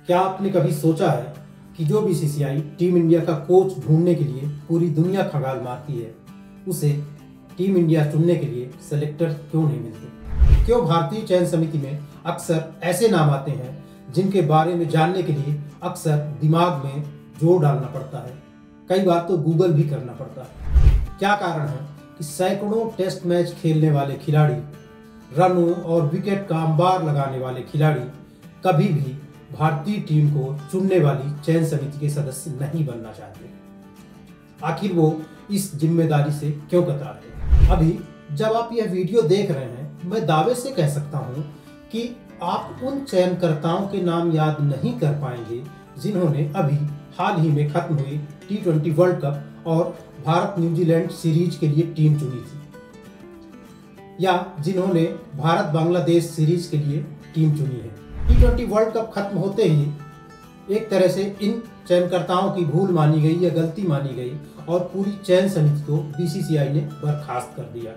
क्या आपने कभी सोचा है कि जो बीसीसीआई टीम इंडिया का कोच ढूंढने के लिए पूरी दुनिया खंगाल मारती है, उसे टीम इंडिया चुनने के लिए सेलेक्टर क्यों नहीं मिलते? क्यों भारतीय चयन समिति में अक्सर ऐसे नाम आते हैं जिनके बारे में जानने के लिए अक्सर दिमाग में जोर डालना पड़ता है, कई बार तो गूगल भी करना पड़ता है। क्या कारण है कि सैकड़ों टेस्ट मैच खेलने वाले खिलाड़ी, रनों और विकेट का अंबार लगाने वाले खिलाड़ी कभी भी भारतीय टीम को चुनने वाली चयन समिति के सदस्य नहीं बनना चाहते? आखिर वो इस जिम्मेदारी से क्यों कतराते हैं? अभी जब आप यह वीडियो देख रहे हैं, मैं दावे से कह सकता हूं कि आप उन चयनकर्ताओं के नाम याद नहीं कर पाएंगे जिन्होंने अभी हाल ही में खत्म हुई T20 वर्ल्ड कप और भारत न्यूजीलैंड सीरीज के लिए टीम चुनी थी, या जिन्होंने भारत बांग्लादेश सीरीज के लिए टीम चुनी है। T20 वर्ल्ड कप खत्म होते ही एक तरह से इन चयनकर्ताओं की भूल मानी गई या गलती मानी गई और पूरी चयन समिति को बीसीसीआई ने बर्खास्त कर दिया।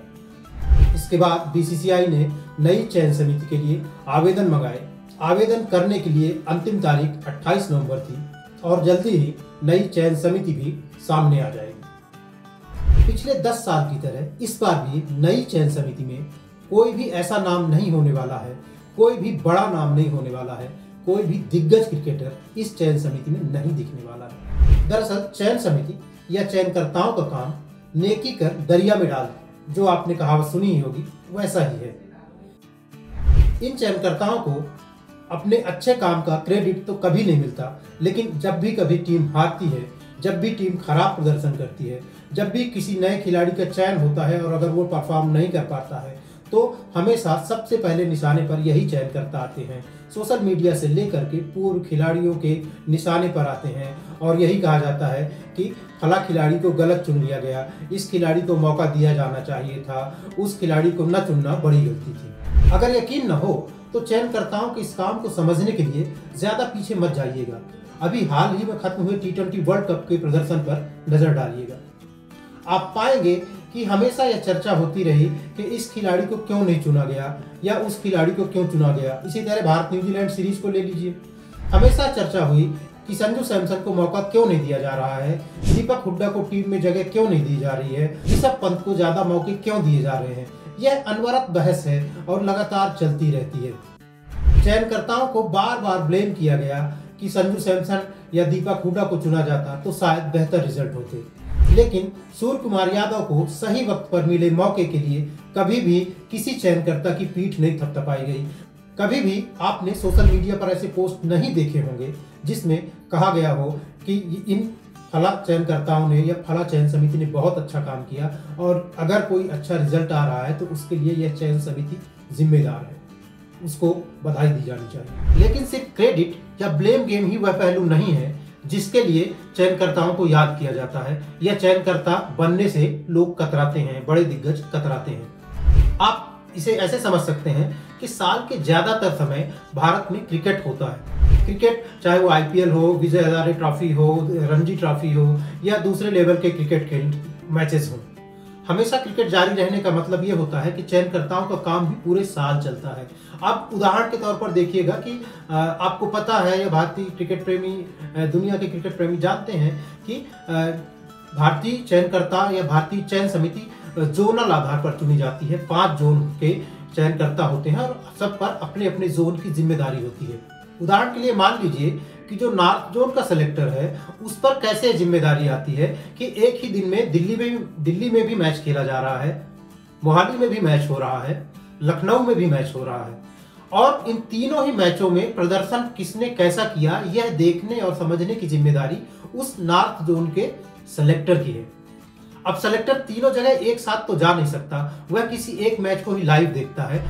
इसके बाद बीसीसीआई ने नई चयन समिति के लिए आवेदन मंगाए। आवेदन करने के लिए अंतिम तारीख 28 नवंबर थी और जल्दी ही नई चयन समिति भी सामने आ जाएगी। पिछले 10 साल की तरह इस बार भी नई चयन समिति में कोई भी ऐसा नाम नहीं होने वाला है, कोई भी बड़ा नाम नहीं होने वाला है, कोई भी दिग्गज क्रिकेटर इस चयन समिति में नहीं दिखने वाला है। दरअसल चयन समिति या चयनकर्ताओं का काम नेकी कर दरिया में डाल, जो आपने कहावत सुनी ही होगी, वैसा ही है। इन चयनकर्ताओं को अपने अच्छे काम का क्रेडिट तो कभी नहीं मिलता, लेकिन जब भी कभी टीम हारती है, जब भी टीम खराब प्रदर्शन करती है, जब भी किसी नए खिलाड़ी का चयन होता है और अगर वो परफॉर्म नहीं कर पाता है, तो हमेशा सबसे पहले निशाने पर यही चयनकर्ता आते हैं। सोशल मीडिया से लेकर के पूर्व खिलाड़ियों के निशाने पर आते हैं और यही कहा जाता है कि फला खिलाड़ी को गलत चुन लिया गया, इस खिलाड़ी को मौका दिया जाना चाहिए था, उस खिलाड़ी को न चुनना बड़ी गलती थी। अगर यकीन न हो तो चयनकर्ताओं के इस काम को समझने के लिए ज्यादा पीछे मत जाइएगा। अभी हाल ही में खत्म हुए T20 वर्ल्ड कप के प्रदर्शन पर नजर डालिएगा। आप पाएंगे कि हमेशा यह चर्चा होती रही कि इस खिलाड़ी को क्यों नहीं चुना गया या उस खिलाड़ी को क्यों चुना गया। इसी तरह भारत न्यूजीलैंड सीरीज को ले लीजिए, हमेशा चर्चा हुई कि संजू सैमसन को मौका क्यों नहीं दिया जा रहा है, दीपक हुड्डा को टीम में जगह क्यों नहीं दी जा रही है, ऋषभ पंत को ज्यादा मौके क्यों दिए जा रहे हैं। यह अनवरत बहस है और लगातार चलती रहती है। चयनकर्ताओं को बार बार ब्लेम किया गया कि संजू सैमसन या दीपक हुड्डा को चुना जाता तो शायद बेहतर रिजल्ट होते, लेकिन सूर्य कुमार यादव को सही वक्त पर मिले मौके के लिए कभी भी किसी चयनकर्ता की पीठ नहीं थपथपाई गई। कभी भी आपने सोशल मीडिया पर ऐसे पोस्ट नहीं देखे होंगे जिसमें कहा गया हो कि इन फला चयनकर्ताओं ने या फला चयन समिति ने बहुत अच्छा काम किया और अगर कोई अच्छा रिजल्ट आ रहा है तो उसके लिए यह चयन समिति जिम्मेदार है, उसको बधाई दी जानी चाहिए। लेकिन सिर्फ क्रेडिट या ब्लेम गेम ही वह पहलू नहीं है जिसके लिए चयनकर्ताओं को याद किया जाता है या चयनकर्ता बनने से लोग कतराते हैं, बड़े दिग्गज कतराते हैं। आप इसे ऐसे समझ सकते हैं कि साल के ज्यादातर समय भारत में क्रिकेट होता है। क्रिकेट चाहे वो IPL हो, विजय हजारे ट्रॉफी हो, रणजी ट्रॉफी हो या दूसरे लेवल के क्रिकेट खेल मैचेस हो, हमेशा क्रिकेट जारी रहने का मतलब ये होता है कि चयनकर्ताओं का काम भी पूरे साल चलता है। आप उदाहरण के तौर पर देखिएगा कि आपको पता है या भारतीय क्रिकेट प्रेमी, दुनिया के क्रिकेट प्रेमी जानते हैं कि भारतीय चयनकर्ता या भारतीय चयन समिति जोनल आधार पर चुनी जाती है। 5 जोन के चयनकर्ता होते हैं और सब पर अपने अपने जोन की जिम्मेदारी होती है। उदाहरण के लिए मान लीजिए कि जो नॉर्थ जोन का सेलेक्टर है उस पर कैसे जिम्मेदारी आती है कि एक ही दिन में दिल्ली में भी मैच खेला जा रहा है, मोहाली में भी मैच हो रहा है, लखनऊ में भी मैच हो रहा है और इन तीनों ही मैचों में प्रदर्शन किसने कैसा किया यह देखने और समझने की जिम्मेदारी उस नॉर्थ जोन के सेलेक्टर की है। अब सेलेक्टर तीनों जगह एक साथ तो जा नहीं सकता, वह किसी एक मैच को ही लाइव देखता है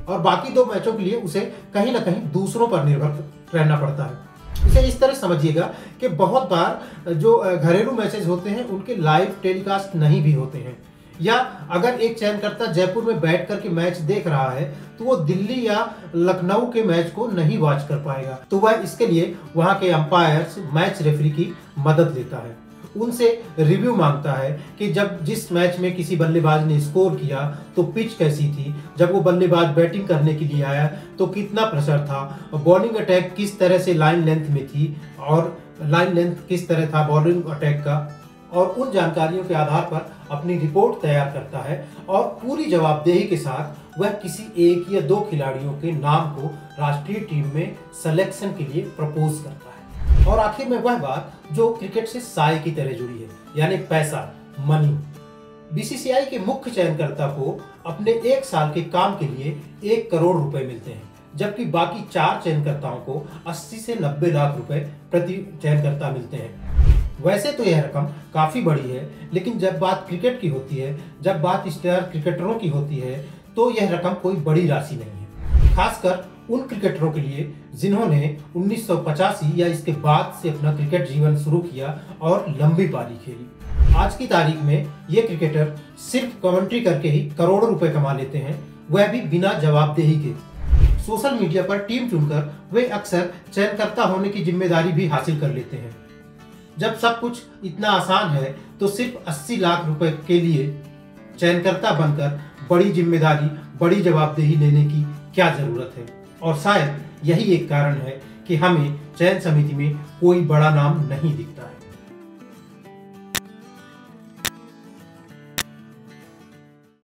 और बाकी 2 मैचों के लिए उसे कहीं ना कहीं दूसरों पर निर्भर रहना पड़ता है। इसे इस तरह समझिएगा कि बहुत बार जो घरेलू मैचेस होते हैं उनके लाइव टेलीकास्ट नहीं भी होते हैं, या अगर एक चयनकर्ता जयपुर में बैठ करके मैच देख रहा है तो वो दिल्ली या लखनऊ के मैच को नहीं वॉच कर पाएगा, तो वह इसके लिए वहां के अंपायर्स, मैच रेफरी की मदद लेता है उनसे रिव्यू मांगता है कि जब जिस मैच में किसी बल्लेबाज ने स्कोर किया तो पिच कैसी थी, जब वो बल्लेबाज बैटिंग करने के लिए आया तो कितना प्रेशर था, बॉलिंग अटैक किस तरह से लाइन लेंथ में थी और लाइन लेंथ किस तरह था बॉलिंग अटैक का, और उन जानकारियों के आधार पर अपनी रिपोर्ट तैयार करता है और पूरी जवाबदेही के साथ वह किसी एक या दो खिलाड़ियों के नाम को राष्ट्रीय टीम में सिलेक्शन के लिए प्रपोज करता है। और आखिर में वह बात जो क्रिकेट से साय की तरह जुड़ी है, यानी पैसा, मनी। बीसीसीआई के मुख्य चयनकर्ता को अपने 1 साल के काम के लिए 1 करोड़ रुपए मिलते हैं, जबकि बाकी 4 चयनकर्ताओं को 80 से 90 लाख रुपए प्रति चयनकर्ता मिलते हैं। वैसे तो यह रकम काफी बड़ी है, लेकिन जब बात क्रिकेट की होती है, जब बात स्टार क्रिकेटरों की होती है, तो यह रकम कोई बड़ी राशि नहीं है, खासकर उन क्रिकेटरों के लिए जिन्होंने 1985 या इसके बाद से अपना क्रिकेट जीवन शुरू किया और लंबी पारी खेली। आज की तारीख में ये क्रिकेटर सिर्फ कमेंट्री करके ही करोड़ों रुपए कमा लेते हैं, वह भी बिना जवाबदेही के। सोशल मीडिया पर टीम चुनकर वे अक्सर चयनकर्ता होने की जिम्मेदारी भी हासिल कर लेते हैं। जब सब कुछ इतना आसान है तो सिर्फ 80 लाख रुपए के लिए चयनकर्ता बनकर बड़ी जिम्मेदारी, बड़ी जवाबदेही लेने की क्या जरूरत है। और शायद यही एक कारण है कि हमें चयन समिति में कोई बड़ा नाम नहीं दिखता है।